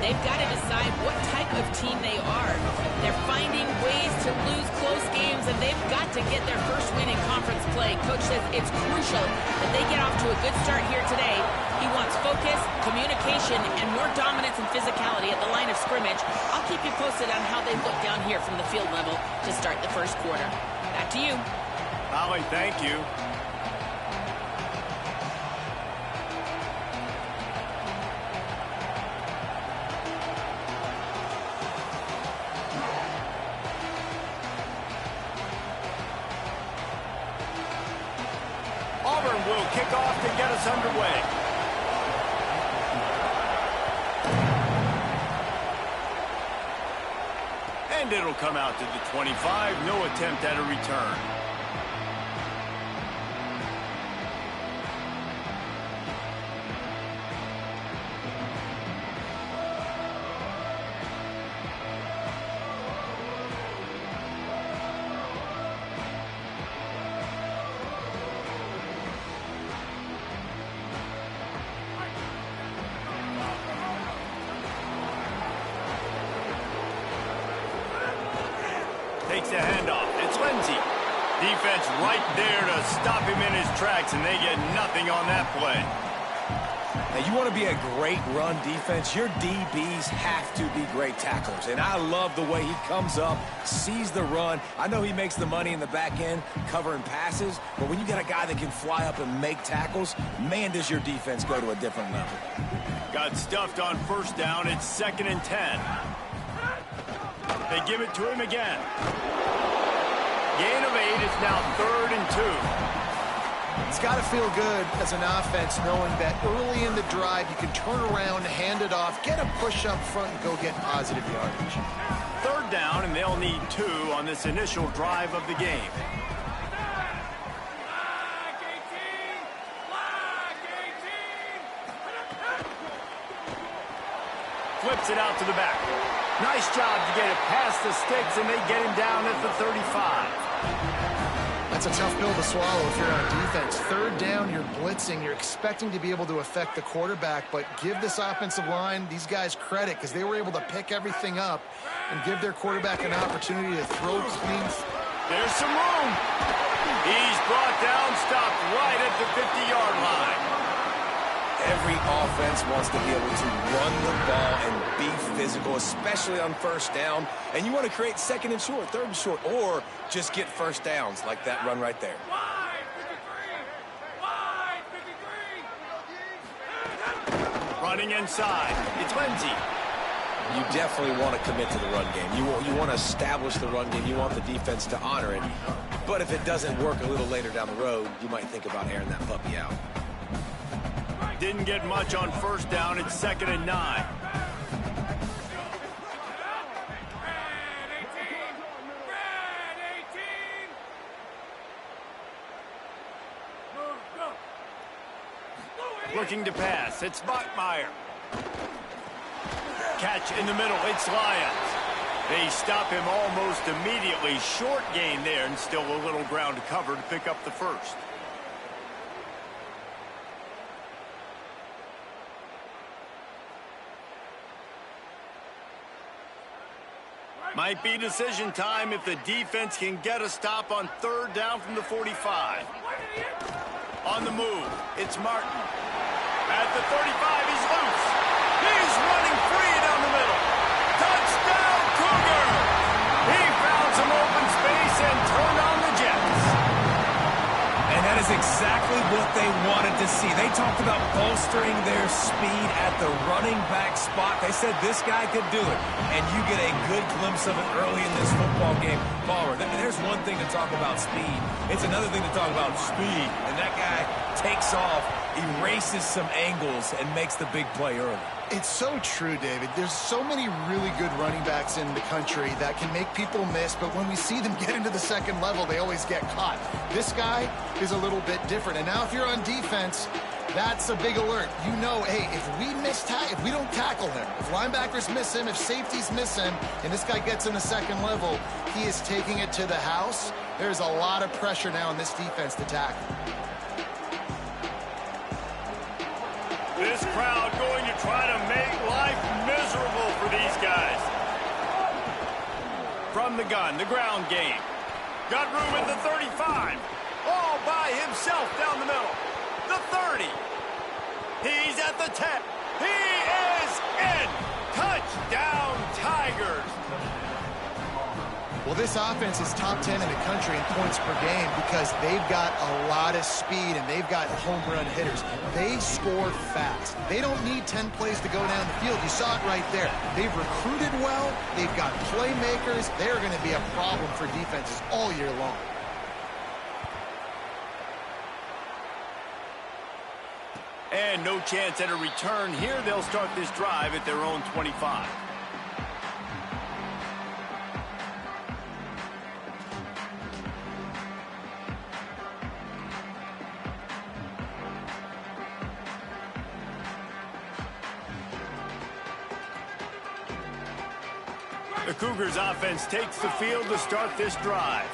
they've got to decide what type of team they are. They're finding ways to lose close games, and they've got to get their first win in conference play. Coach says it's crucial that they get off to a good start here today. He wants focus, communication, and more dominance and physicality at the line of scrimmage. I'll keep you posted on how they look down here from the field level to start the first quarter. Back to you. Holly, thank you. Auburn will kick off to get us underway. And it'll come out to the 25. No attempt at a return. Takes the handoff. It's Ncaa. Defense right there to stop him in his tracks, and they get nothing on that play. Now, you want to be a great run defense, your DBs have to be great tacklers. And I love the way he comes up, sees the run. I know he makes the money in the back end covering passes, but when you got a guy that can fly up and make tackles, man, does your defense go to a different level. Got stuffed on first down. It's 2nd and 10. They give it to him again. Gain of 8 is now 3rd and 2. It's got to feel good as an offense knowing that early in the drive you can turn around, hand it off, get a push up front, and go get positive yardage. 3rd down, and they'll need 2 on this initial drive of the game. Flips it out to the back. Nice job to get it past the sticks, and they get him down at the 35. That's a tough pill to swallow if you're on defense. 3rd down, you're blitzing. You're expecting to be able to affect the quarterback, but give this offensive line, these guys, credit because they were able to pick everything up and give their quarterback an opportunity to throw clean. There's some room. He's brought down, stopped right at the 50-yard line. Every offense wants to be able to run the ball and be physical, especially on first down. And you want to create 2nd and short, 3rd and short, or just get first downs like that run right there. Running inside. It's Ncaa. You definitely want to commit to the run game. You want to establish the run game. You want the defense to honor it. But if it doesn't work a little later down the road, you might think about airing that puppy out. Didn't get much on first down. It's 2nd and 9. Looking to pass. It's Bachmeier. Catch in the middle. It's Lyons. They stop him almost immediately. Short gain there, and still a little ground to cover to pick up the first. Might be decision time if the defense can get a stop on 3rd down from the 45. On the move, it's Martin. At the 35, he's loose. He's running free down the middle. Touchdown, Cougar! He found some open space and turned on the Jets. And that is exactly what they wanted to see. They talked about bolstering their speed at the running back spot. They said this guy could do it. And you get a good glimpse of it early in this football game. Palmer, there's one thing to talk about speed. It's another thing to talk about speed. And that guy takes off, erases some angles, and makes the big play early. It's so true, David. There's so many really good running backs in the country that can make people miss, but when we see them get into the 2nd level, they always get caught. This guy is a little bit different. And now if you're on defense, that's a big alert. You know, hey, if we don't tackle him, if linebackers miss him, if safeties miss him, and this guy gets in the 2nd level, he is taking it to the house. There's a lot of pressure now on this defense to tackle. This crowd going to try to make life miserable from the gun, the ground game. Got room at the 35. All by himself down the middle. The 30. He's at the 10. He is in. Touchdown, Tigers. Well, this offense is top 10 in the country in points per game because they've got a lot of speed and they've got home run hitters. They score fast. They don't need 10 plays to go down the field. You saw it right there. They've recruited well. They've got playmakers. They're going to be a problem for defenses all year long. And no chance at a return here. They'll start this drive at their own 25. The Cougars offense takes the field to start this drive.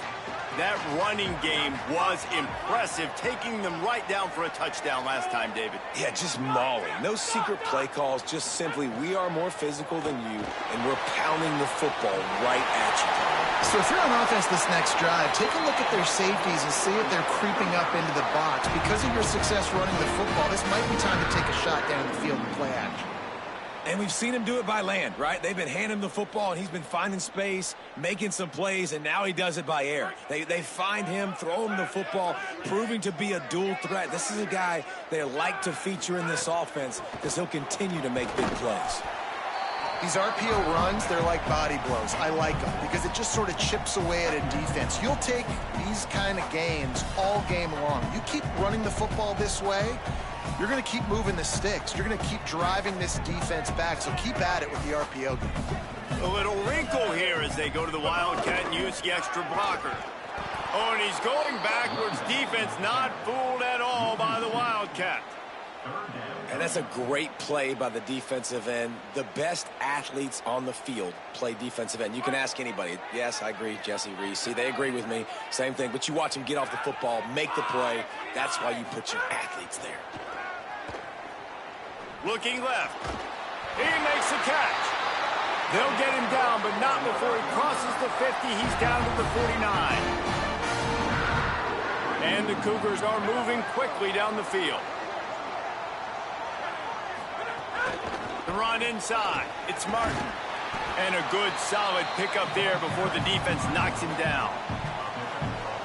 That running game was impressive, taking them right down for a touchdown last time, David. Yeah, just mauling. No secret play calls, just simply we are more physical than you, and we're pounding the football right at you, Tom. So if you're on offense this next drive, take a look at their safeties and see if they're creeping up into the box. Because of your success running the football, this might be time to take a shot down the field and play action. And we've seen him do it by land, right? They've been handing him the football, and he's been finding space, making some plays, and now he does it by air. They find him, throw him the football, proving to be a dual threat. This is a guy they like to feature in this offense because he'll continue to make big plays. These RPO runs, they're like body blows. I like them because it just sort of chips away at a defense. You'll take these kind of gains all game long. You keep running the football this way, you're going to keep moving the sticks. You're going to keep driving this defense back, so keep at it with the RPO game. A little wrinkle here as they go to the Wildcat and use the extra blocker. Oh, and he's going backwards. Defense not fooled at all by the Wildcat. And that's a great play by the defensive end. The best athletes on the field play defensive end. You can ask anybody. Yes, I agree, Jesse Reese. See, they agree with me. Same thing. But you watch them get off the football, make the play. That's why you put your athletes there. Looking left. He makes the catch. They'll get him down, but not before he crosses the 50. He's down to the 49. And the Cougars are moving quickly down the field. The run inside. It's Martin. And a good, solid pickup there before the defense knocks him down.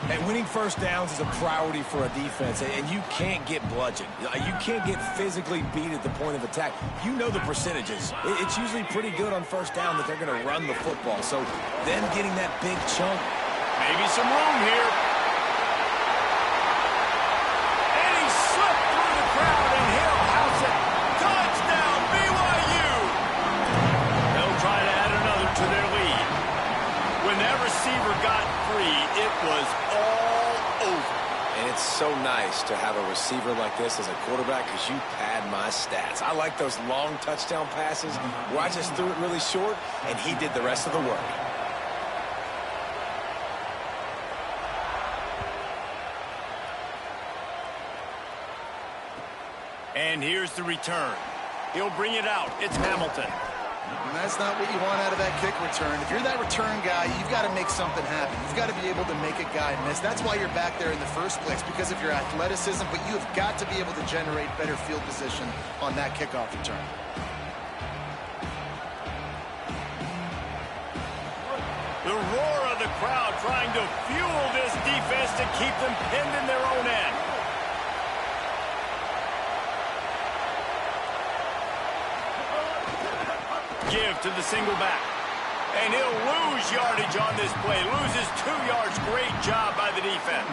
And winning first downs is a priority for a defense, and you can't get bludgeoned. You can't get physically beat at the point of attack. You know the percentages. It's usually pretty good on first down that they're going to run the football. So them getting that big chunk. Maybe some room here. And he slipped through the crowd, and he'll house it. Touchdown, BYU! They'll try to add another to their lead. When that receiver got free, it was all over. And it's so nice to have a receiver like this as a quarterback because you pad my stats. I like those long touchdown passes where I just threw it really short, and he did the rest of the work. And here's the return. He'll bring it out. It's Hamilton. And that's not what you want out of that kick return. If you're that return guy, you've got to make something happen. You've got to be able to make a guy miss. That's why you're back there in the first place, because of your athleticism, but you have got to be able to generate better field position on that kickoff return. The roar of the crowd trying to fuel this defense to keep them pinned in their own end. Give to the single back. And he'll lose yardage on this play. Loses 2 yards. Great job by the defense.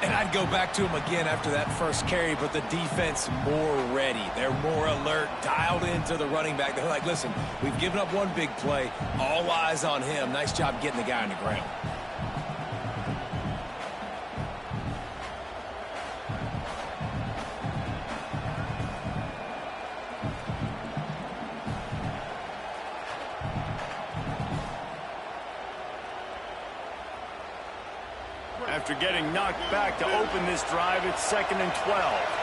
And I'd go back to him again after that first carry, but the defense more ready. They're more alert, dialed into the running back. They're like, listen, we've given up one big play. All eyes on him. Nice job getting the guy on the ground. After getting knocked back to open this drive, it's 2nd and 12.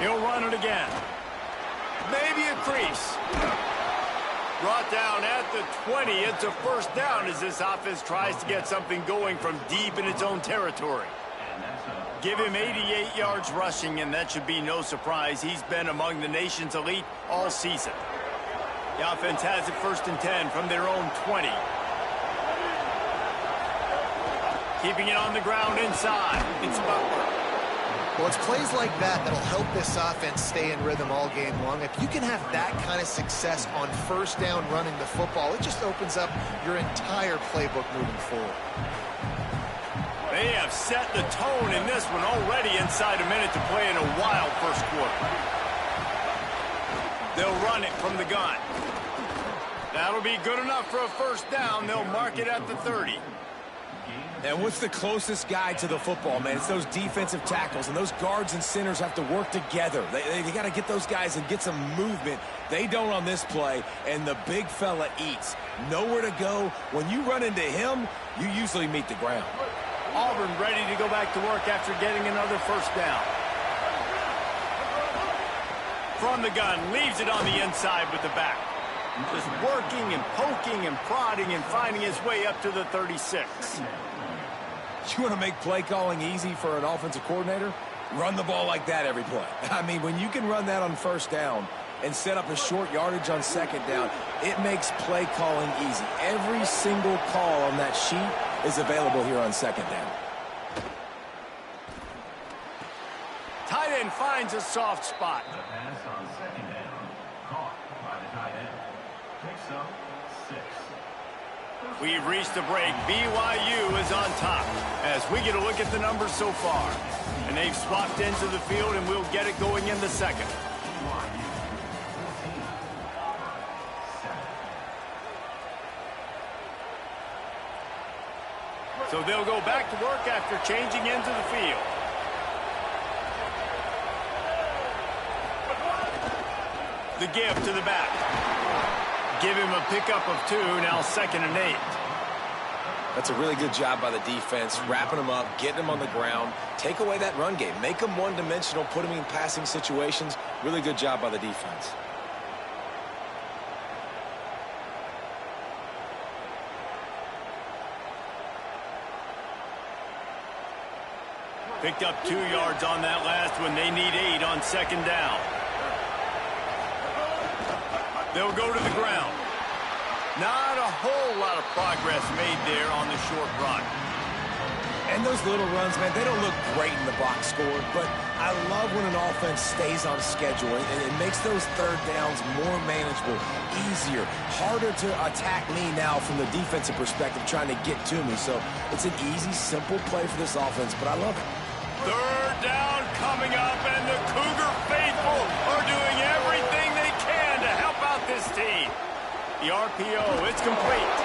He'll run it again. Maybe a crease. Brought down at the 20. It's a first down as this offense tries to get something going from deep in its own territory. Give him 88 yards rushing, and that should be no surprise. He's been among the nation's elite all season. The offense has it 1st and 10 from their own 20. Keeping it on the ground inside. It's Butler. Well, it's plays like that that'll help this offense stay in rhythm all game long. If you can have that kind of success on first down running the football, it just opens up your entire playbook moving forward. They have set the tone in this one already inside a minute to play in a wild first quarter. They'll run it from the gun. That'll be good enough for a first down. They'll mark it at the 30. And what's the closest guy to the football, man? It's those defensive tackles, and those guards and centers have to work together. They got to get those guys and get some movement. They don't on this play, and the big fella eats. Nowhere to go. When you run into him, you usually meet the ground. Auburn ready to go back to work after getting another first down. From the gun, leaves it on the inside with the back. Just working and poking and prodding and finding his way up to the 36. You want to make play calling easy for an offensive coordinator? Run the ball like that every play. I mean, when you can run that on first down and set up a short yardage on second down, it makes play calling easy. Every single call on that sheet is available here on second down. Tight end finds a soft spot. The pass on second down, caught by the tight end. Picks up 6. We've reached the break. BYU is on top as we get a look at the numbers so far. And they've swapped into the field, and we'll get it going in the second. So they'll go back to work after changing into the field. The give to the back. Give him a pickup of 2, now 2nd and 8. That's a really good job by the defense, wrapping them up, getting them on the ground. Take away that run game. Make them one-dimensional, put them in passing situations. Really good job by the defense. Picked up 2 yards on that last one. They need 8 on second down. They'll go to the ground. Not a whole lot of progress made there on the short run. And those little runs, man, they don't look great in the box score, but I love when an offense stays on schedule, and it makes those third downs more manageable, easier, harder to attack me now from the defensive perspective trying to get to me. So it's an easy, simple play for this offense, but I love it. Third down coming up, and the Cougar faithful are doing everything they can to help out this team. The RPO, it's complete.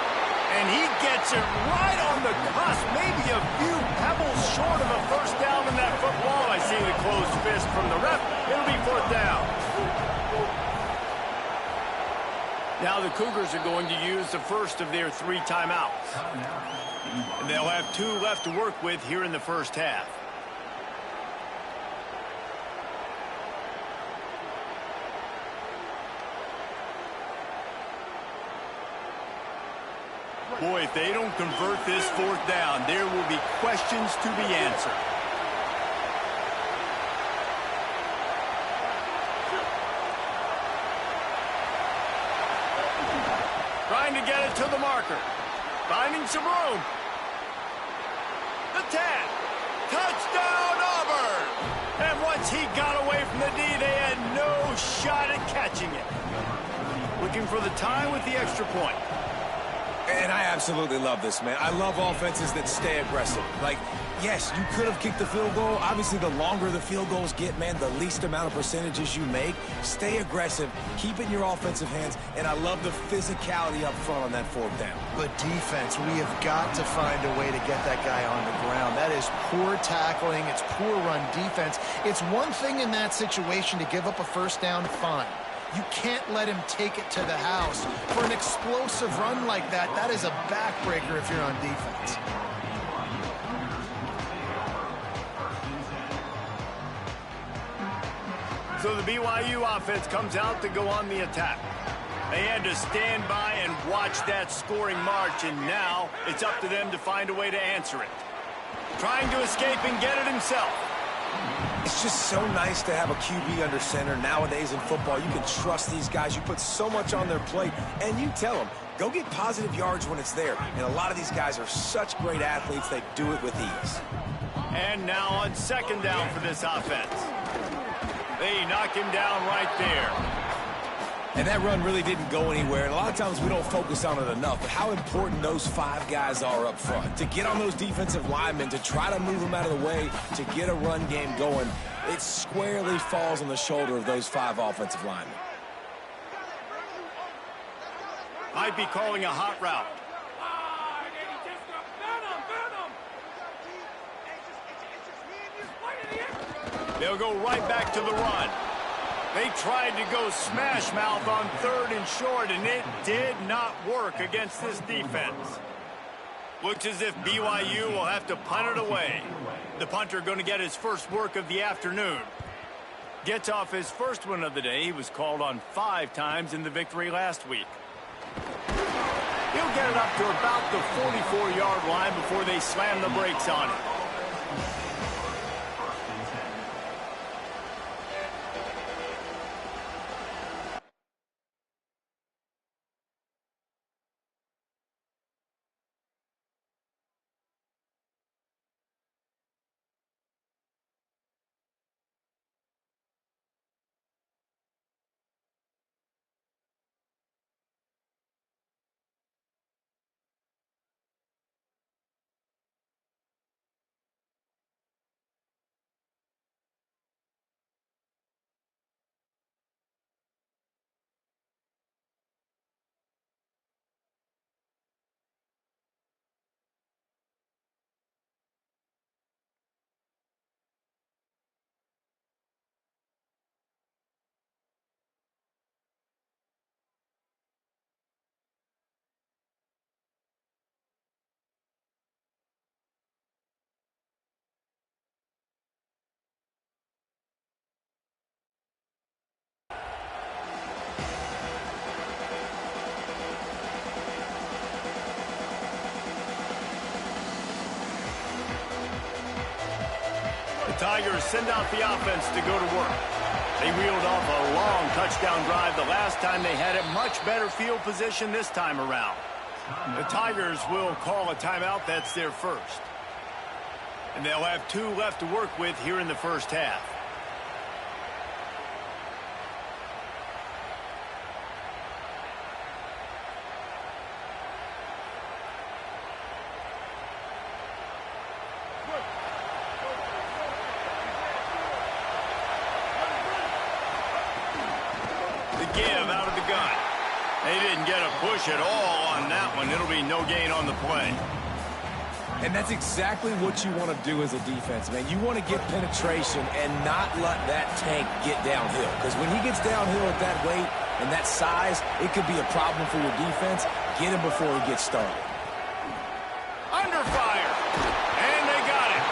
And he gets it right on the cusp, maybe a few pebbles short of a first down in that football. I see the closed fist from the ref. It'll be 4th down. Now the Cougars are going to use the first of their 3 timeouts. And they'll have 2 left to work with here in the first half. Boy, if they don't convert this 4th down, there will be questions to be answered. Trying to get it to the marker. Finding some room. The 10. Touchdown, Auburn! And once he got away from the D, they had no shot at catching it. Looking for the tie with the extra point. And I absolutely love this, man. I love offenses that stay aggressive. Like, yes, you could have kicked the field goal. Obviously, the longer the field goals get, man, the least amount of percentages you make. Stay aggressive. Keep it in your offensive hands. And I love the physicality up front on that 4th down. But defense, we have got to find a way to get that guy on the ground. That is poor tackling. It's poor run defense. It's one thing in that situation to give up a first down, fine. You can't let him take it to the house. For an explosive run like that, that is a backbreaker if you're on defense. So the BYU offense comes out to go on the attack. They had to stand by and watch that scoring march, and now it's up to them to find a way to answer it. Trying to escape and get it himself. It's just so nice to have a QB under center. Nowadays in football, you can trust these guys. You put so much on their plate, and you tell them, go get positive yards when it's there. And a lot of these guys are such great athletes, they do it with ease. And now on second down for this offense. They knock him down right there. And that run really didn't go anywhere. And a lot of times we don't focus on it enough. But how important those 5 guys are up front. To get on those defensive linemen, to try to move them out of the way, to get a run game going, it squarely falls on the shoulder of those 5 offensive linemen. Might be calling a hot route. They'll go right back to the run. They tried to go smash mouth on 3rd and short, and it did not work against this defense. Looks as if BYU will have to punt it away. The punter going to get his first work of the afternoon. Gets off his first one of the day. He was called on 5 times in the victory last week. He'll get it up to about the 44-yard line before they slam the brakes on it. The Tigers send out the offense to go to work. They reeled off a long touchdown drive the last time. They had a much better field position this time around. The Tigers will call a timeout. That's their first. And they'll have 2 left to work with here in the first half. Give out of the gun. They didn't get a push at all on that one. It'll be no gain on the play. And that's exactly what you want to do as a defense, man. You want to get penetration and not let that tank get downhill. Because when he gets downhill at that weight and that size, it could be a problem for your defense. Get him before he gets started. Under fire. And they got it.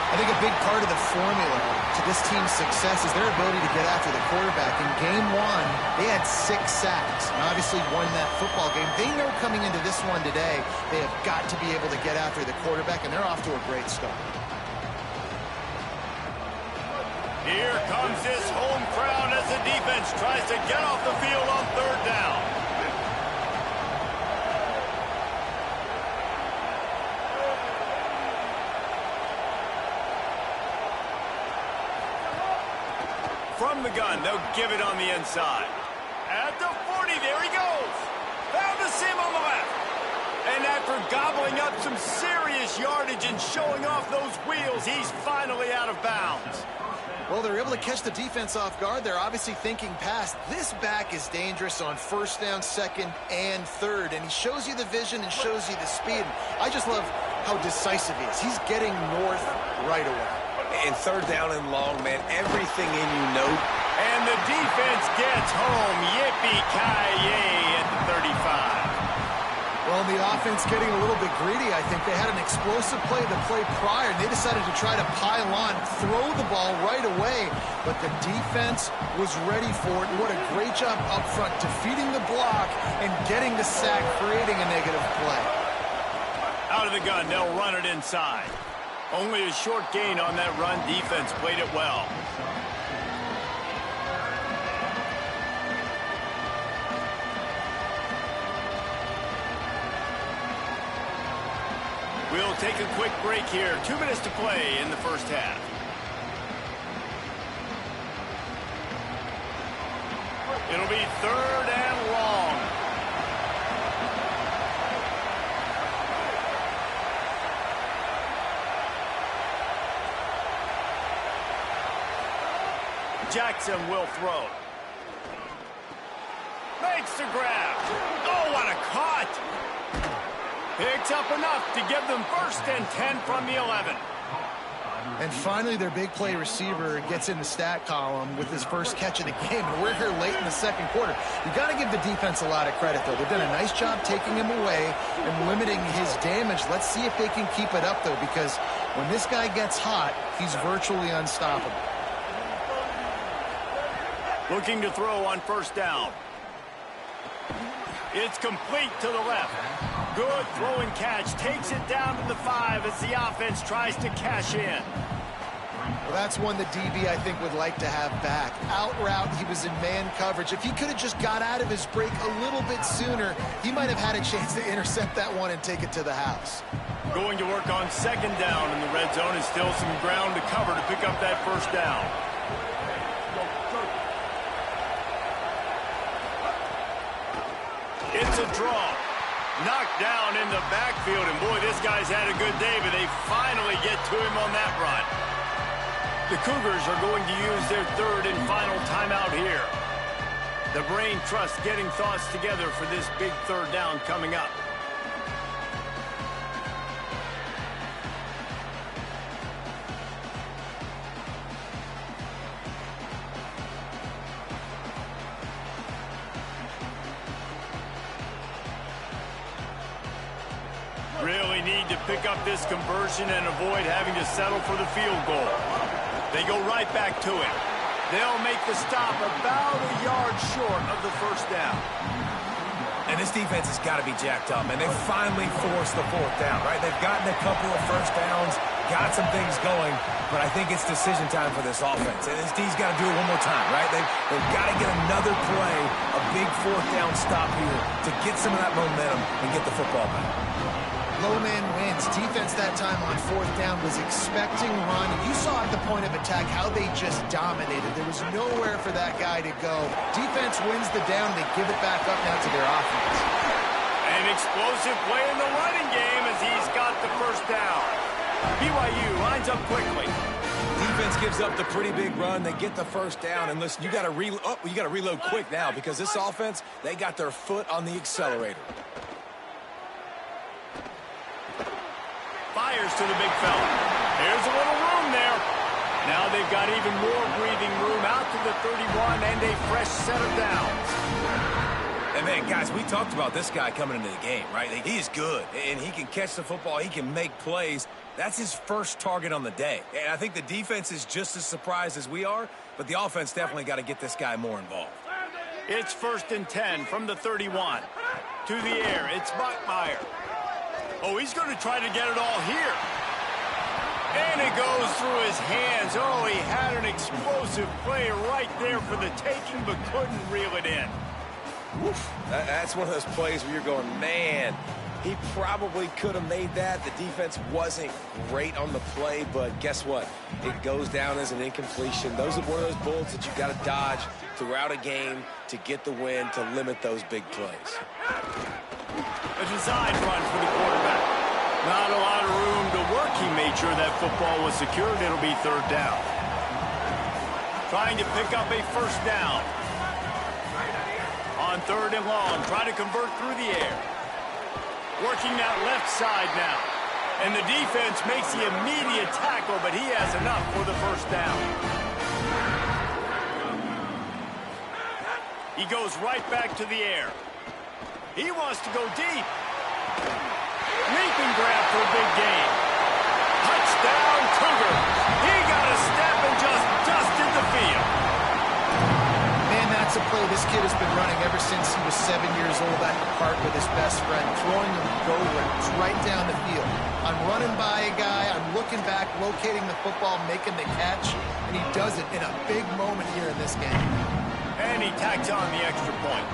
I think a big part of the formula to this team's success is their ability to get after the quarterback. In game 1, they had 6 sacks and obviously won that football game. They know coming into this one today, they have got to be able to get after the quarterback, and they're off to a great start. Here comes this home crowd as the defense tries to get off the field on 3rd down. From the gun, they'll give it on the inside. At the 40, there he goes. Found the seam on the left. And after gobbling up some serious yardage and showing off those wheels, he's finally out of bounds. Well, they're able to catch the defense off guard. They're obviously thinking pass. This back is dangerous on 1st down, 2nd, and 3rd. And he shows you the vision and shows you the speed. I just love how decisive he is. He's getting north right away. And 3rd down and long, man, everything in you know. And the defense gets home. Yippee-ki-yay at the 35. Well, the offense getting a little bit greedy, I think. They had an explosive play the play prior, and they decided to try to pile on, throw the ball right away. But the defense was ready for it. What a great job up front, defeating the block and getting the sack, creating a negative play. Out of the gun, they'll run it inside. Only a short gain on that run. Defense played it well. We'll take a quick break here. 2 minutes to play in the first half. It'll be 3rd and long. Jackson will throw. Makes the grab. Oh, what a cut! Picks up enough to give them 1st and 10 from the 11. And finally, their big play receiver gets in the stat column with his first catch of the game. And we're here late in the second quarter. You got to give the defense a lot of credit, though. They've done a nice job taking him away and limiting his damage. Let's see if they can keep it up, though, because when this guy gets hot, he's virtually unstoppable. Looking to throw on 1st down. It's complete to the left. Good throw and catch. Takes it down to the 5 as the offense tries to cash in. Well, that's one the DB, I think, would like to have back. Out route, he was in man coverage. If he could have just got out of his break a little bit sooner, he might have had a chance to intercept that one and take it to the house. Going to work on 2nd down in the red zone, and still some ground to cover to pick up that 1st down. It's a draw. Knocked down in the backfield, and boy, this guy's had a good day, but they finally get to him on that run. The Cougars are going to use their 3rd and final timeout here. The brain trust getting thoughts together for this big 3rd down coming up. Really need to pick up this conversion and avoid having to settle for the field goal. They go right back to it. They'll make the stop about a yard short of the 1st down. And this defense has got to be jacked up, and they finally forced the 4th down, right? They've gotten a couple of 1st downs, got some things going, but I think it's decision time for this offense. And this D's got to do it one more time, right? They've got to get another play, a big 4th down stop here to get some of that momentum and get the football back. Low man wins. Defense that time on 4th down was expecting run. You saw at the point of attack how they just dominated. There was nowhere for that guy to go. Defense wins the down. They give it back up now to their offense. An explosive play in the running game as he's got the 1st down. BYU lines up quickly. Defense gives up the pretty big run. They get the 1st down, and listen, you got to reload quick now because this offense, they got their foot on the accelerator. Fires to the big fella. There's a little room there. Now they've got even more breathing room out to the 31 and a fresh set of downs. And man, guys, we talked about this guy coming into the game, right? He is good, and he can catch the football. He can make plays. That's his 1st target on the day. And I think the defense is just as surprised as we are, but the offense definitely got to get this guy more involved. It's 1st and 10 from the 31. To the air, it's Buckmeyer. Oh, he's going to try to get it all here. And it goes through his hands. Oh, he had an explosive play right there for the taking, but couldn't reel it in. Oof. That's one of those plays where you're going, man, he probably could have made that. The defense wasn't great on the play, but guess what? It goes down as an incompletion. Those are one of those bullets that you got to dodge throughout a game to get the win, to limit those big plays. A design run for the quarterback. Not a lot of room to work. He made sure that football was secured. It'll be 3rd down. Trying to pick up a 1st down. On 3rd and long, trying to convert through the air. Working that left side now. And the defense makes the immediate tackle, but he has enough for the 1st down. He goes right back to the air. He wants to go deep. Leaping grab for a big gain. Touchdown, Cougars. He got a step and just dusted the field. Man, that's a play this kid has been running ever since he was 7 years old at the park with his best friend, throwing the go routes right down the field. I'm running by a guy, I'm looking back, locating the football, making the catch, and he does it in a big moment here in this game. And he tacks on the extra point.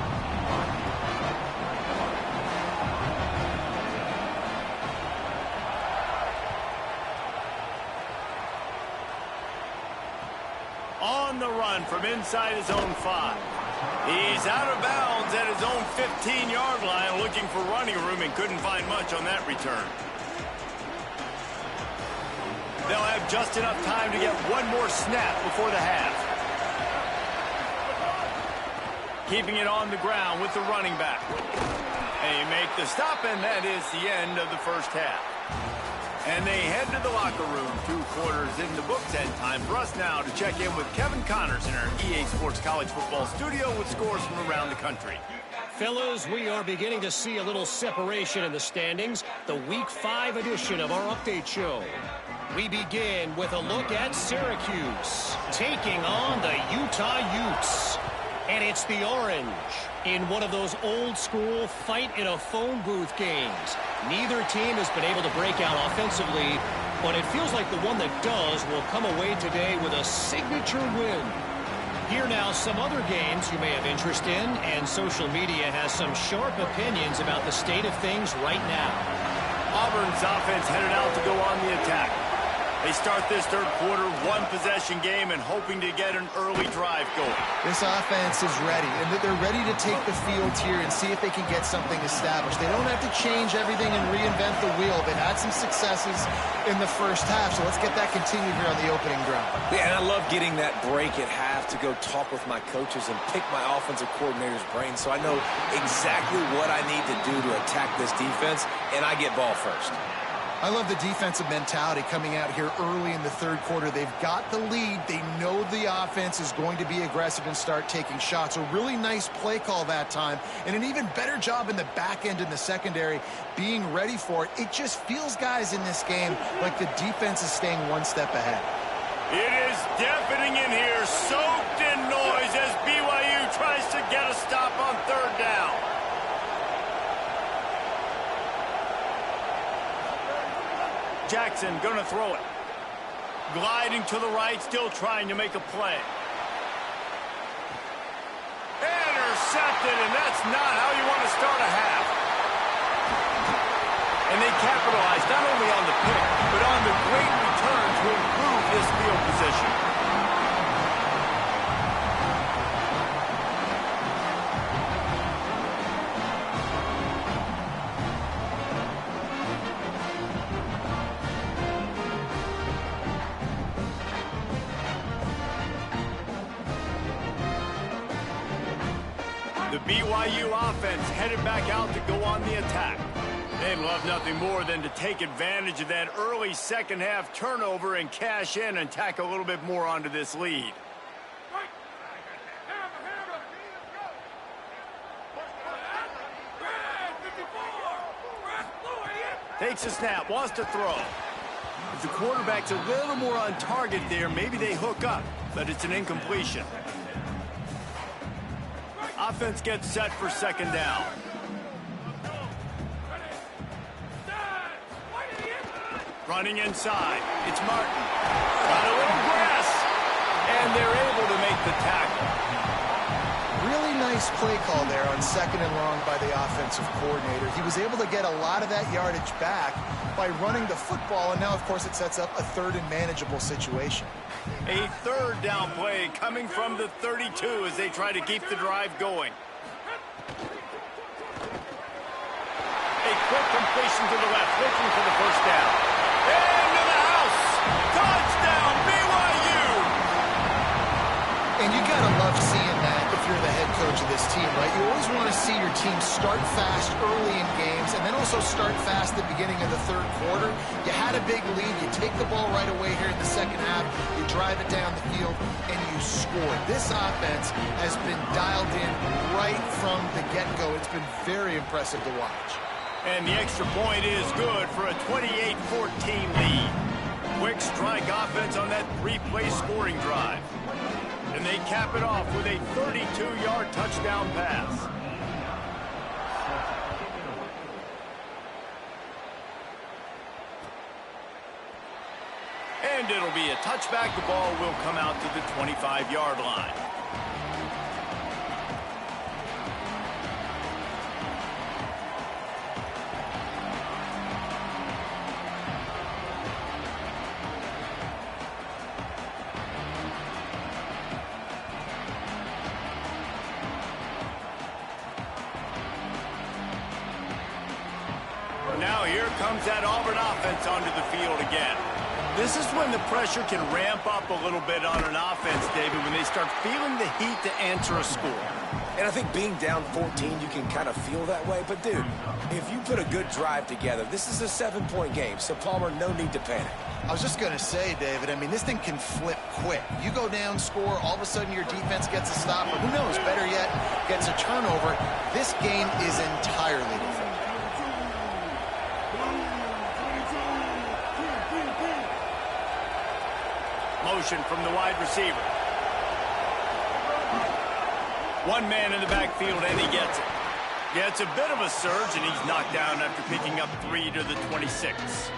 On the run from inside his own 5. He's out of bounds at his own 15-yard line, looking for running room and couldn't find much on that return. They'll have just enough time to get one more snap before the half. Keeping it on the ground with the running back. They make the stop, and that is the end of the first half. And they head to the locker room. 2 quarters in the books, and time for us now to check in with Kevin Connors in our EA Sports College Football studio with scores from around the country. Fellas, we are beginning to see a little separation in the standings. The Week 5 edition of our update show. We begin with a look at Syracuse taking on the Utah Utes. And it's the Orange in one of those old-school fight-in-a-phone-booth games. Neither team has been able to break out offensively, but it feels like the one that does will come away today with a signature win. Here now some other games you may have interest in, and social media has some sharp opinions about the state of things right now. Auburn's offense headed out to go on the attack. They start this third quarter, one-possession game, and hoping to get an early drive going. This offense is ready, and they're ready to take the field here and see if they can get something established. They don't have to change everything and reinvent the wheel. They've had some successes in the first half, so let's get that continued here on the opening drive. Yeah, and I love getting that break at half to go talk with my coaches and pick my offensive coordinator's brain so I know exactly what I need to do to attack this defense, and I get ball first. I love the defensive mentality coming out here early in the third quarter. They've got the lead. They know the offense is going to be aggressive and start taking shots. A really nice play call that time, and an even better job in the back end in the secondary being ready for it. It just feels, guys, in this game like the defense is staying one step ahead. It is deafening in here, soaked in noise as BYU tries to get a stop on third down. Jackson going to throw it. Gliding to the right, still trying to make a play. Intercepted, and that's not how you want to start a half. And they capitalized not only on the pick, but on the great return to improve this field position. The BYU offense headed back out to go on the attack. They'd love nothing more than to take advantage of that early second half turnover and cash in and tack a little bit more onto this lead. Takes a snap, wants to throw. If the quarterback's a little more on target there, maybe they hook up, but it's an incompletion. Offense gets set for second down. Running inside. It's Martin. Got a little grass. And they're able to make the tackle. Really nice play call there on second and long by the offensive coordinator. He was able to get a lot of that yardage back by running the football, and now, of course, it sets up a third and manageable situation. A third down play coming from the 32 as they try to keep the drive going. A quick completion to the left, looking for the first down. Into the house! Touchdown, BYU! And you gotta love seeing that if you're the head coach of this team, right? You always want to see your team start fast early in games and then also start fast at the beginning of the third quarter. You had a big lead, you take the ball right away here in the second half, you drive it down the field, and you score. This offense has been dialed in right from the get-go. It's been very impressive to watch. And the extra point is good for a 28-14 lead. Quick strike offense on that three-play scoring drive. And they cap it off with a 32-yard touchdown pass. And it'll be a touchback. The ball will come out to the 25-yard line. Now here comes that Auburn offense onto the field again. This is when the pressure can ramp up a little bit on an offense, David, when they start feeling the heat to answer a score. And I think being down 14, you can kind of feel that way. But, dude, if you put a good drive together, this is a 7-point game. So, Palmer, no need to panic. I was just going to say, David, I mean, this thing can flip quick. You go down, score, all of a sudden your defense gets a stop, or who knows, better yet, gets a turnover. This game is entirely different. Motion from the wide receiver. One man in the backfield, and he gets it. Yeah, it's a bit of a surge, and he's knocked down after picking up 3 to the 26.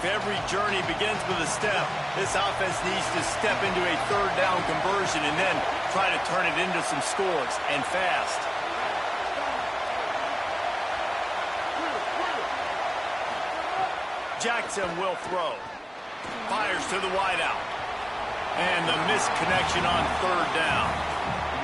Every journey begins with a step. This offense needs to step into a third down conversion and then try to turn it into some scores, and fast. Jackson will throw. Fires to the wideout. And the missed connection on third down.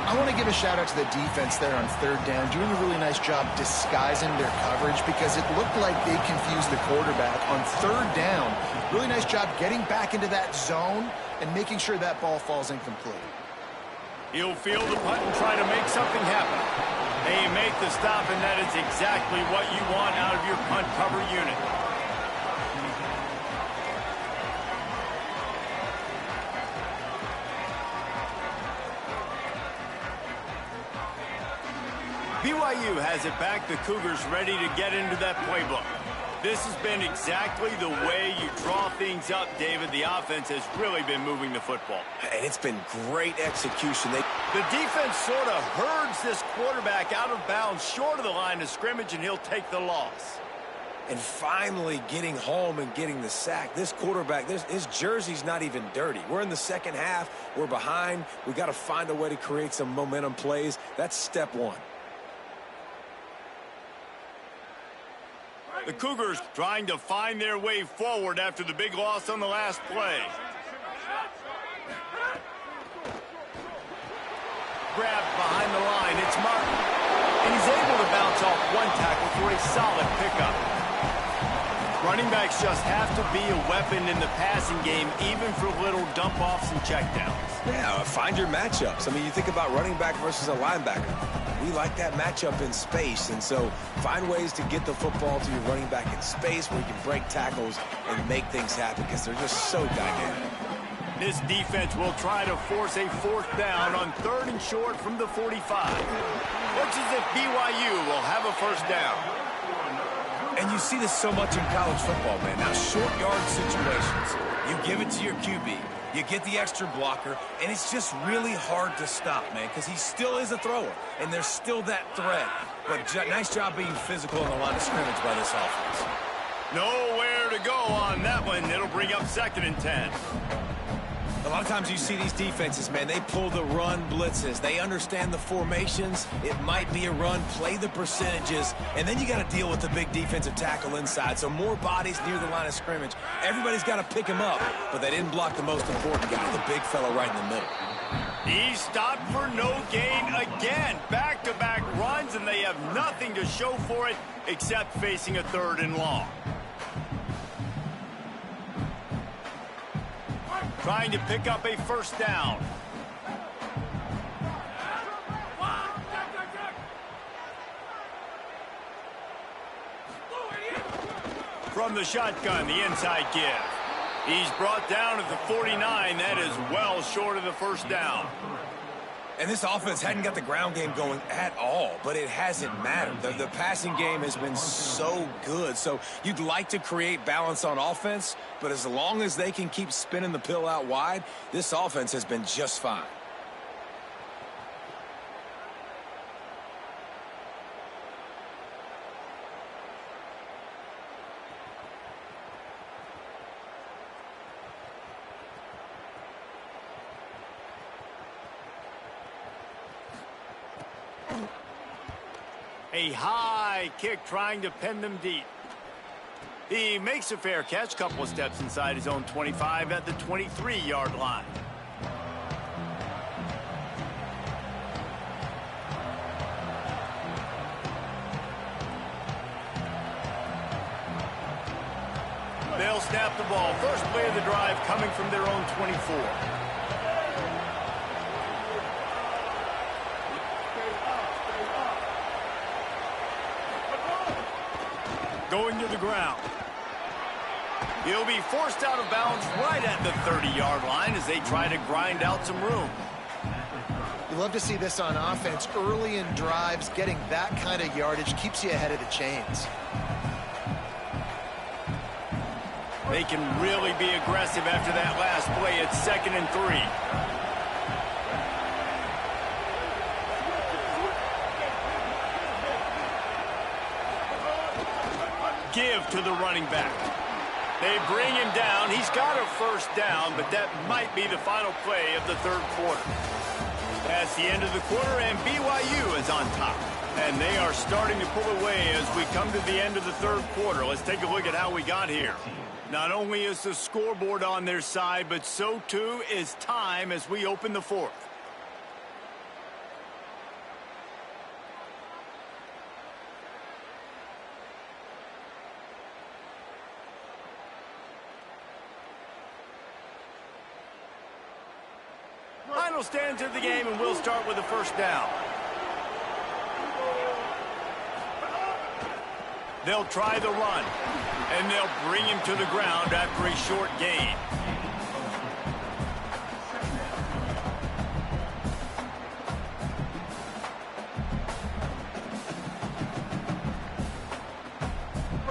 I want to give a shout out to the defense there on third down, doing a really nice job disguising their coverage because it looked like they confused the quarterback on third down. Really nice job getting back into that zone and making sure that ball falls incomplete. He'll field the punt and try to make something happen. They make the stop, and that is exactly what you want out of your punt cover unit. BYU has it back. The Cougars ready to get into that playbook. This has been exactly the way you draw things up, David. The offense has really been moving the football. And it's been great execution. The defense sort of herds this quarterback out of bounds short of the line of scrimmage, and he'll take the loss. And finally getting home and getting the sack. This quarterback, his jersey's not even dirty. We're in the second half. We're behind. We've got to find a way to create some momentum plays. That's step one. The Cougars trying to find their way forward after the big loss on the last play. Grabbed behind the line. It's Martin. And he's able to bounce off one tackle for a solid pickup. Running backs just have to be a weapon in the passing game, even for little dump-offs and checkdowns. Yeah, find your matchups. I mean, you think about running back versus a linebacker. We like that matchup in space, and so find ways to get the football to your running back in space where you can break tackles and make things happen because they're just so dynamic. This defense will try to force a fourth down on 3rd and short from the 45. Looks as if BYU will have a first down. And you see this so much in college football, man. Now, short yard situations, you give it to your QB. You get the extra blocker, and it's just really hard to stop, man, because he still is a thrower, and there's still that threat. But nice job being physical in the line of scrimmage by this offense. Nowhere to go on that one. It'll bring up 2nd and 10. A lot of times you see these defenses, man, they pull the run blitzes. They understand the formations. It might be a run, play the percentages, and then you got to deal with the big defensive tackle inside. So more bodies near the line of scrimmage. Everybody's got to pick him up, but they didn't block the most important guy, the big fella right in the middle. He stopped for no gain again. Back-to-back runs, and they have nothing to show for it except facing a 3rd and long. Trying to pick up a first down. from the shotgun, the inside give. He's brought down at the 49. That is well short of the first down. And this offense hadn't got the ground game going at all, but it hasn't mattered. The passing game has been so good. So you'd like to create balance on offense, but as long as they can keep spinning the pill out wide, this offense has been just fine. A high kick trying to pin them deep. He makes a fair catch, couple of steps inside his own 25 at the 23-yard line. They'll snap the ball. First play of the drive coming from their own 24. Going to the ground. He'll be forced out of bounds right at the 30-yard line as they try to grind out some room. You love to see this on offense. Early in drives, getting that kind of yardage keeps you ahead of the chains. They can really be aggressive after that last play. It's 2nd and 3. Give to the running back. They bring him down. He's got a first down, but that might be the final play of the third quarter. That's the end of the quarter, and BYU is on top. And they are starting to pull away as we come to the end of the third quarter. Let's take a look at how we got here. Not only is the scoreboard on their side, but so too is time as we open the fourth. Final stands of the game, and we'll start with the first down. They'll try the run, and they'll bring him to the ground after a short gain.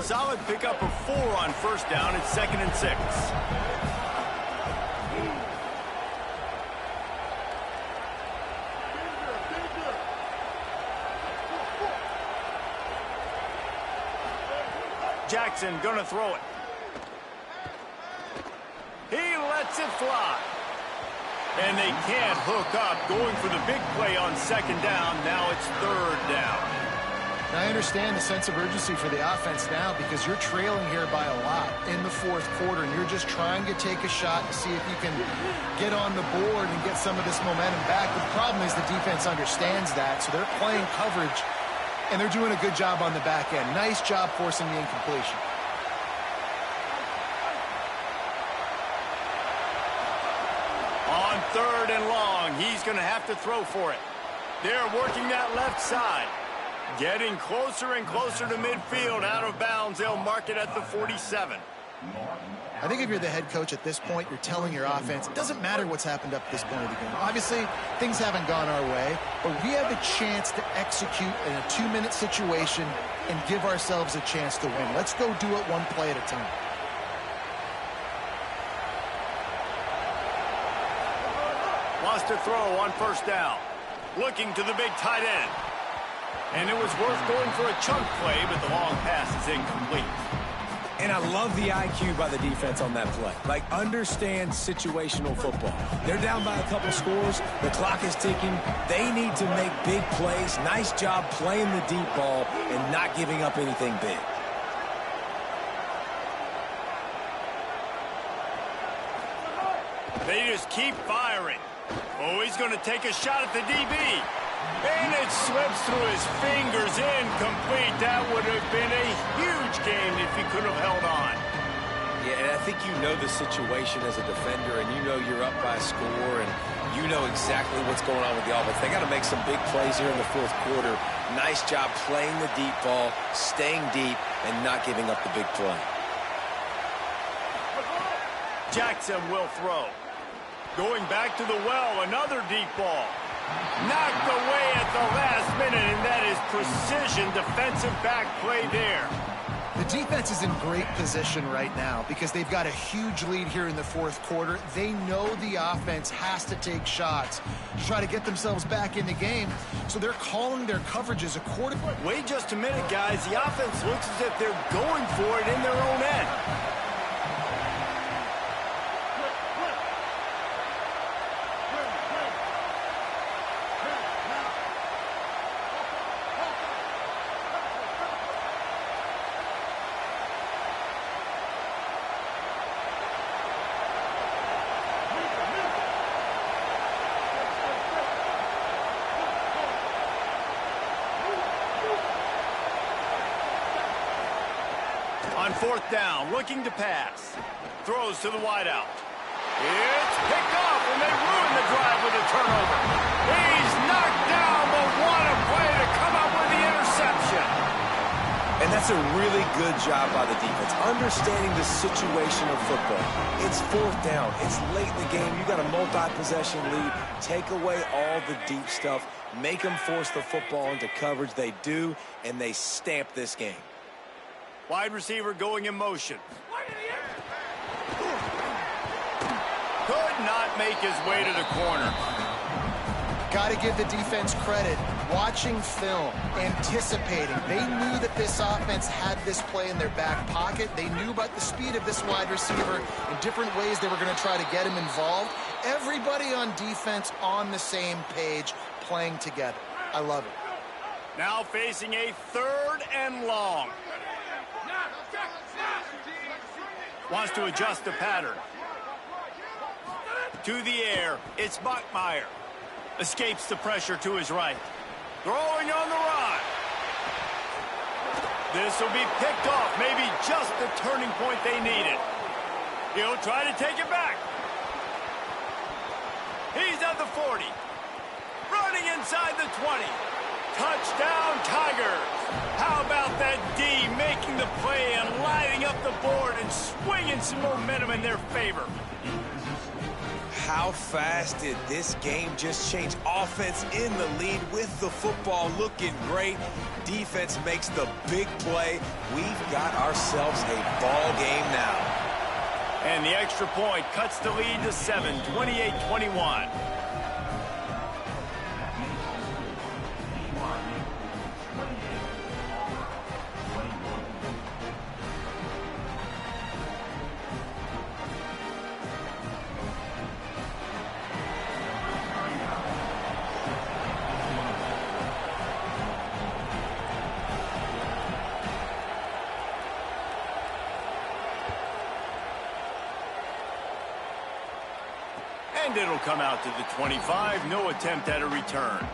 Solid pickup of 4 on first down. It's 2nd and 6. Jackson gonna throw it. He lets it fly. And they can't hook up. Going for the big play on 2nd down. Now it's 3rd down. Now I understand the sense of urgency for the offense now because you're trailing here by a lot in the fourth quarter, and you're just trying to take a shot to see if you can get on the board and get some of this momentum back. The problem is the defense understands that, so they're playing coverage. And they're doing a good job on the back end. Nice job forcing the incompletion. On 3rd and long, he's going to have to throw for it. They're working that left side. Getting closer and closer to midfield. Out of bounds, they'll mark it at the 47. I think if you're the head coach at this point, you're telling your offense, it doesn't matter what's happened up to this point of the game. Obviously, things haven't gone our way, but we have a chance to execute in a 2-minute situation and give ourselves a chance to win. Let's go do it one play at a time. Wants to throw on first down. Looking to the big tight end. And it was worth going for a chunk play, but the long pass is incomplete. And I love the IQ by the defense on that play. Like, understand situational football. They're down by a couple scores. The clock is ticking. They need to make big plays. Nice job playing the deep ball and not giving up anything big. They just keep firing. Oh, he's going to take a shot at the DB. And it slips through his fingers, incomplete. That would have been a huge game if he could have held on. Yeah, and I think you know the situation as a defender, and you know you're up by a score, and you know exactly what's going on with the offense. They got to make some big plays here in the fourth quarter. Nice job playing the deep ball, staying deep, and not giving up the big play. Jackson will throw. Going back to the well, another deep ball. Knocked away at the last minute, and that is precision defensive back play there. The defense is in great position right now because they've got a huge lead here in the fourth quarter. They know the offense has to take shots to try to get themselves back in the game, so they're calling their coverages accordingly. Wait just a minute, guys. The offense looks as if they're going for it in their own end. On fourth down, looking to pass. Throws to the wideout. It's picked off, and they ruin the drive with a turnover. He's knocked down, but what a play to come up with the interception. And that's a really good job by the defense, understanding the situation of football. It's fourth down. It's late in the game. You got a multi-possession lead. Take away all the deep stuff. Make them force the football into coverage. They do, and they stamp this game. Wide receiver going in motion. Could not make his way to the corner. Got to give the defense credit. Watching film, anticipating. They knew that this offense had this play in their back pocket. They knew about the speed of this wide receiver in different ways they were going to try to get him involved. Everybody on defense on the same page, playing together. I love it. Now facing a third and long. Wants to adjust the pattern. To the air, it's Bachmeier. Escapes the pressure to his right. Throwing on the run. This will be picked off. Maybe just the turning point they needed. He'll try to take it back. He's at the 40. Running inside the 20. Touchdown, Tigers. How about that D making the play and lighting up the board and swinging some momentum in their favor? How fast did this game just change? Offense in the lead with the football looking great. Defense makes the big play. We've got ourselves a ball game now. And the extra point cuts the lead to 7, 28-21. And it'll come out to the 25. No attempt at a return.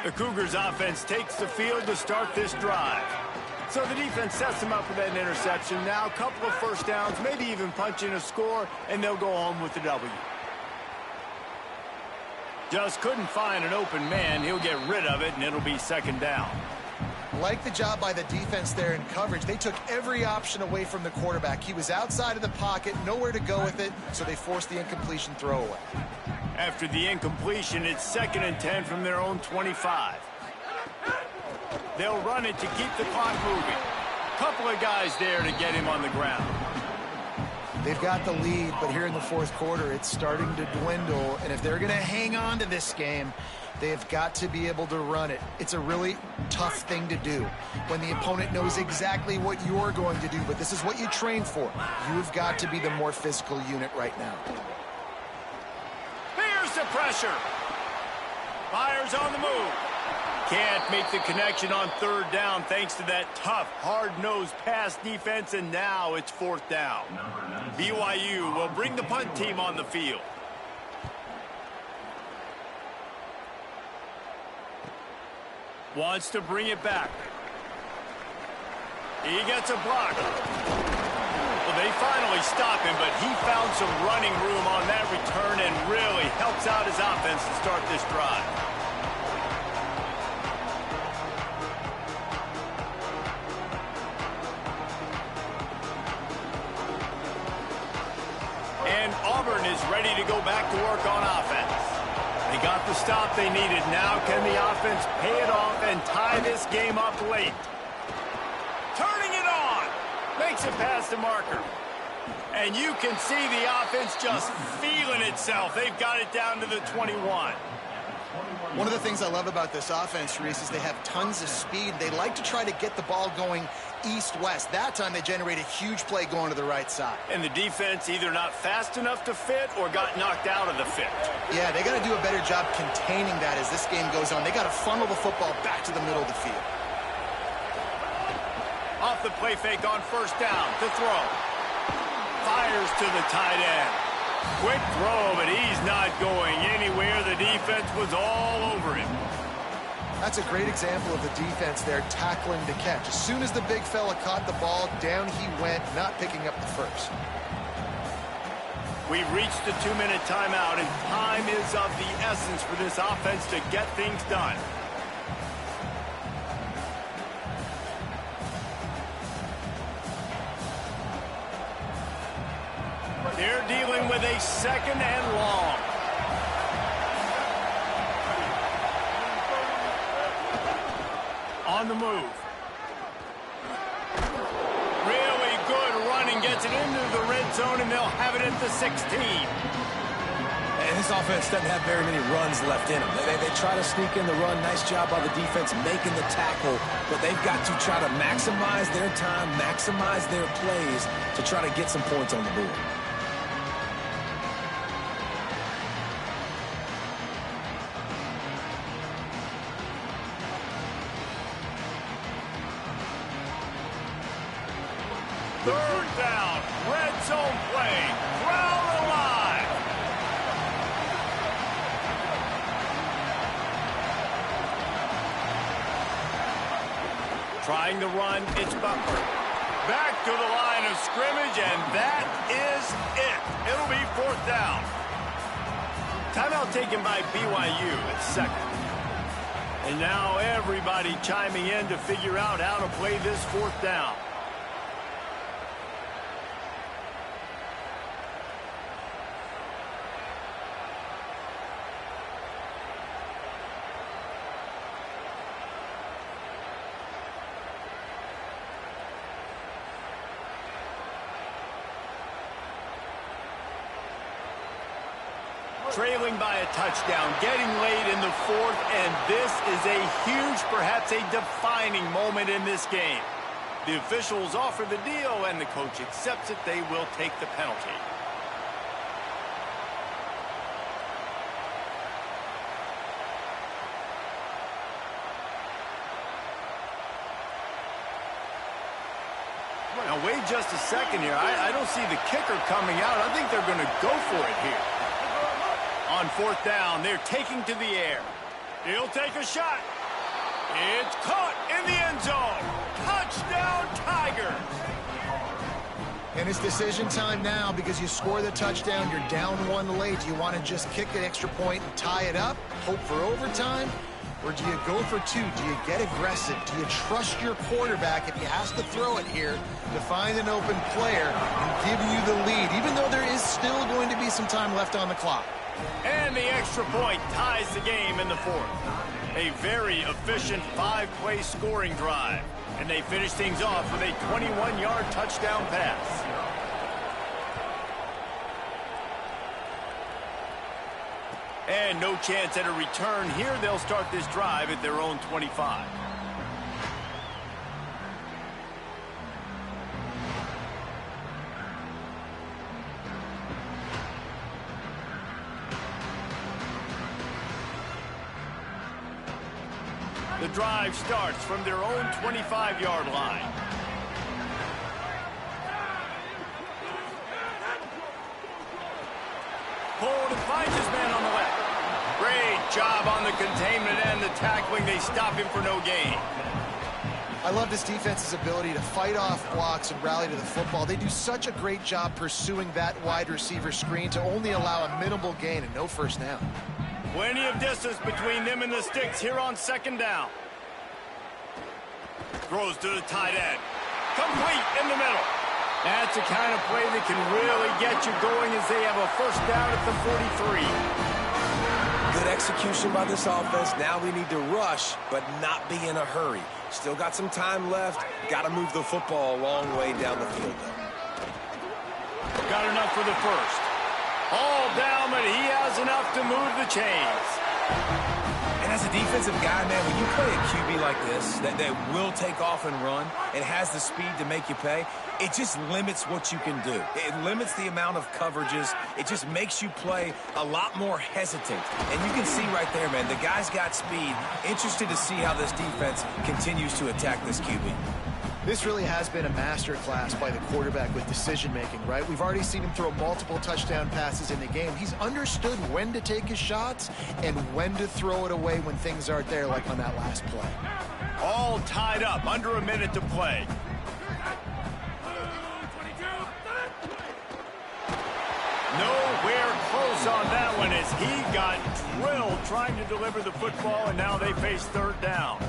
The Cougars offense takes the field to start this drive. So the defense sets them up with that interception. Now a couple of first downs, maybe even punch in a score, and they'll go home with the W. Just couldn't find an open man. He'll get rid of it, and it'll be second down. Like the job by the defense there in coverage. They took every option away from the quarterback. He was outside of the pocket, nowhere to go with it, so they forced the incompletion throwaway. After the incompletion, it's 2nd and 10 from their own 25. They'll run it to keep the clock moving. Couple of guys there to get him on the ground. They've got the lead, but here in the fourth quarter, it's starting to dwindle. And if they're going to hang on to this game, they've got to be able to run it. It's a really tough thing to do when the opponent knows exactly what you're going to do, but this is what you train for. You've got to be the more physical unit right now. Here's the pressure. Fires on the move. Can't make the connection on third down thanks to that tough, hard-nosed pass defense, and now it's fourth down. BYU will bring the punt team on the field. Wants to bring it back. He gets a block. Well, they finally stop him, but he found some running room on that return and really helps out his offense to start this drive. And Auburn is ready to go back to work on offense. They got the stop they needed. Now can the offense pay it off and tie this game up late? Turning it on. Makes it past the marker. And you can see the offense just feeling itself. They've got it down to the 21. One of the things I love about this offense, Reese, is they have tons of speed. They like to try to get the ball going east-west. That time they generate a huge play going to the right side. And the defense either not fast enough to fit or got knocked out of the fit. Yeah, they got to do a better job containing that as this game goes on. They got to funnel the football back to the middle of the field. Off the play fake on first down to throw. Fires to the tight end. Quick throw, but he's not going anywhere. The defense was all over him. That's a great example of the defense there tackling to catch. As soon as the big fella caught the ball, down he went, not picking up the first. We've reached the 2-minute timeout, and time is of the essence for this offense to get things done. They're dealing with a second and long. On the move. Really good running, gets it into the red zone, and they'll have it at the 16. And this offense doesn't have very many runs left in them. They try to sneak in the run. Nice job by the defense making the tackle, but they've got to try to maximize their time, maximize their plays to try to get some points on the board. Third down, red zone play, crowd alive. Trying to run, it's Butler. Back to the line of scrimmage, and that is it. It'll be fourth down. Timeout taken by BYU at second. And now everybody chiming in to figure out how to play this fourth down. Trailing by a touchdown, getting late in the fourth, and this is a huge, perhaps a defining moment in this game. The officials offer the deal, and the coach accepts it. They will take the penalty. Now, wait just a second here. I don't see the kicker coming out. I think they're going to go for it here. On fourth down, they're taking to the air. He'll take a shot. It's caught in the end zone. Touchdown, Tigers. And it's decision time now because you score the touchdown, you're down one late. Do you want to just kick an extra point and tie it up, hope for overtime? Or do you go for two? Do you get aggressive? Do you trust your quarterback if he has to throw it here to find an open player and give you the lead, even though there is still going to be some time left on the clock? And the extra point ties the game in the fourth. A very efficient 5-play scoring drive. And they finish things off with a 21-yard touchdown pass. And no chance at a return here. They'll start this drive at their own 25. The drive starts from their own 25-yard line. Pulled and finds his man on the left. Great job on the containment and the tackling. They stop him for no gain. I love this defense's ability to fight off blocks and rally to the football. They do such a great job pursuing that wide receiver screen to only allow a minimal gain and no first down. Plenty of distance between them and the sticks here on second down. Throws to the tight end. Complete in the middle. That's the kind of play that can really get you going as they have a first down at the 43. Good execution by this offense. Now we need to rush, but not be in a hurry. Still got some time left. Got to move the football a long way down the field, though. Got enough for the first. All down, but he has enough to move the chains. And as a defensive guy, man, when you play a QB like this, that will take off and run and has the speed to make you pay, it just limits what you can do. It limits the amount of coverages. It just makes you play a lot more hesitant. And you can see right there, man, the guy's got speed. Interested to see how this defense continues to attack this QB. This really has been a masterclass by the quarterback with decision-making, right? We've already seen him throw multiple touchdown passes in the game. He's understood when to take his shots and when to throw it away when things aren't there, like on that last play. All tied up, under a minute to play. Nowhere close on that one as he got drilled trying to deliver the football, and now they face third down.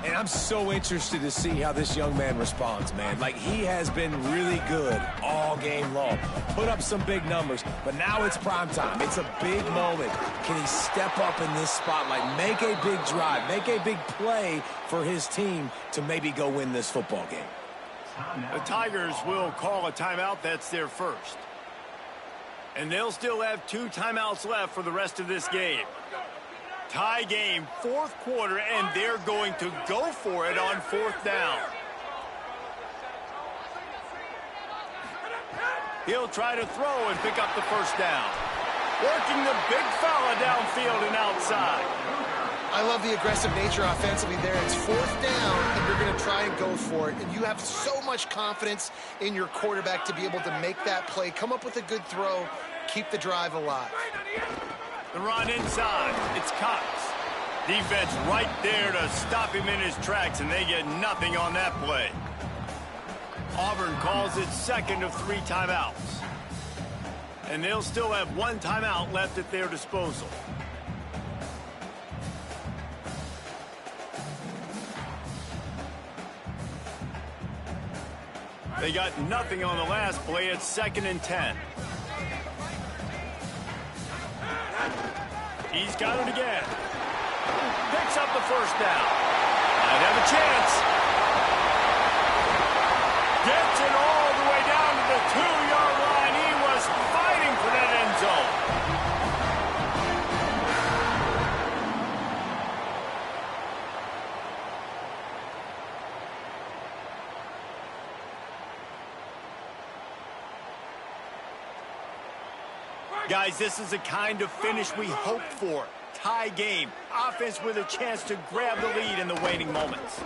And I'm so interested to see how this young man responds, man. Like, he has been really good all game long. Put up some big numbers, but now it's prime time. It's a big moment. Can he step up in this spotlight, make a big drive, make a big play for his team to maybe go win this football game? The Tigers will call a timeout. That's their first. And they'll still have 2 timeouts left for the rest of this game. Tie game, fourth quarter, and they're going to go for it on fourth down. He'll try to throw and pick up the first down. Working the big fella downfield and outside. I love the aggressive nature offensively there. It's fourth down, and you're going to try and go for it. And you have so much confidence in your quarterback to be able to make that play, come up with a good throw, keep the drive alive. The run inside. It's Cox. Defense right there to stop him in his tracks, and they get nothing on that play. Auburn calls it second of 3 timeouts. And they'll still have 1 timeout left at their disposal. They got nothing on the last play. It's 2nd and 10. He's got it again. Picks up the first down. Might have a chance. Gets it all the way down to the 2-yard line. He was fighting for that end zone. Guys, this is the kind of finish we hope for. Tie game. Offense with a chance to grab the lead in the waning moments.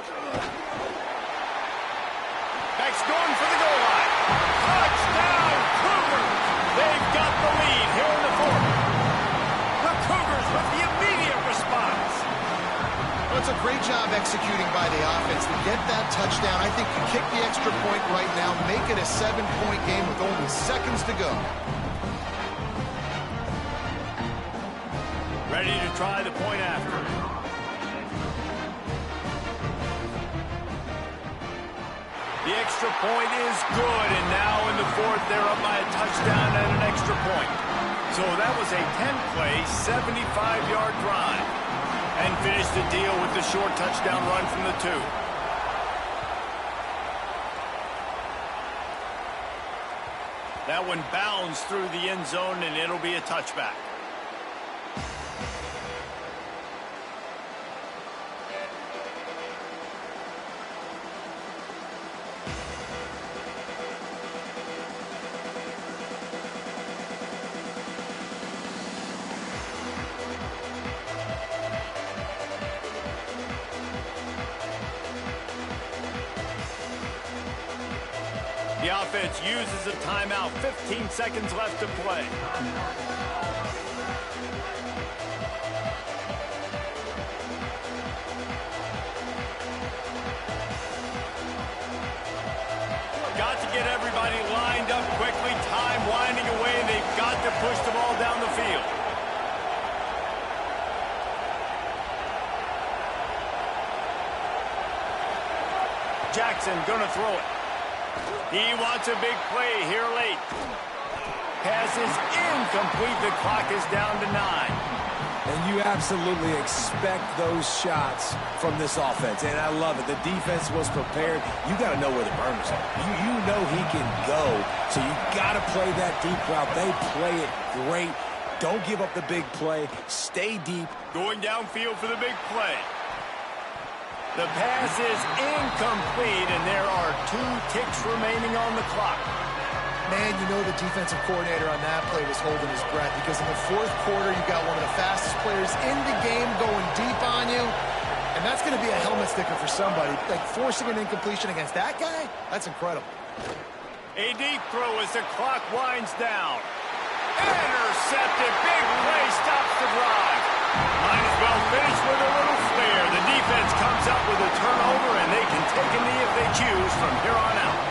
Back's going for the goal line. Touchdown, Cougars! They've got the lead here in the fourth. The Cougars with the immediate response. Well, it's a great job executing by the offense to get that touchdown. I think you kick the extra point right now, make it a 7-point game with only seconds to go. Ready to try the point after. The extra point is good, and now in the fourth, they're up by a touchdown and an extra point. So that was a 10-play, 75-yard drive. And finished the deal with the short touchdown run from the 2. That one bounds through the end zone, and it'll be a touchback. The offense uses a timeout. 15 seconds left to play. to push the ball down the field. Jackson gonna throw it. He wants a big play here late. Pass is incomplete. The clock is down to 9. And you absolutely expect those shots from this offense. And I love it. The defense was prepared. You got to know where the burners are. You know he can go. So you got to play that deep route. They play it great. Don't give up the big play. Stay deep. Going downfield for the big play. The pass is incomplete, and there are 2 ticks remaining on the clock. Man, you know the defensive coordinator on that play was holding his breath because in the fourth quarter, you got one of the fastest players in the game going deep on you, and that's going to be a helmet sticker for somebody. Like, forcing an incompletion against that guy, that's incredible. A deep throw as the clock winds down. Intercepted. Big play stops the drive. Might as well finish with a little flair. The defense comes up with a turnover, and they can take a knee if they choose from here on out.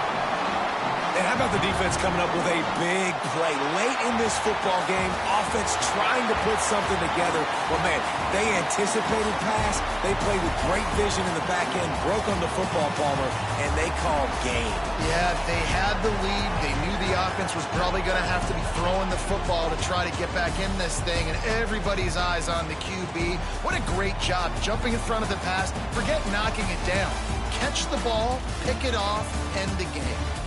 And how about the defense coming up with a big play? Late in this football game, offense trying to put something together. Well, man, they anticipated pass. They played with great vision in the back end, broke on the football, Palmer, and they called game. Yeah, they had the lead. They knew the offense was probably going to have to be throwing the football to try to get back in this thing, and everybody's eyes on the QB. What a great job jumping in front of the pass. Forget knocking it down. Catch the ball, pick it off, end the game.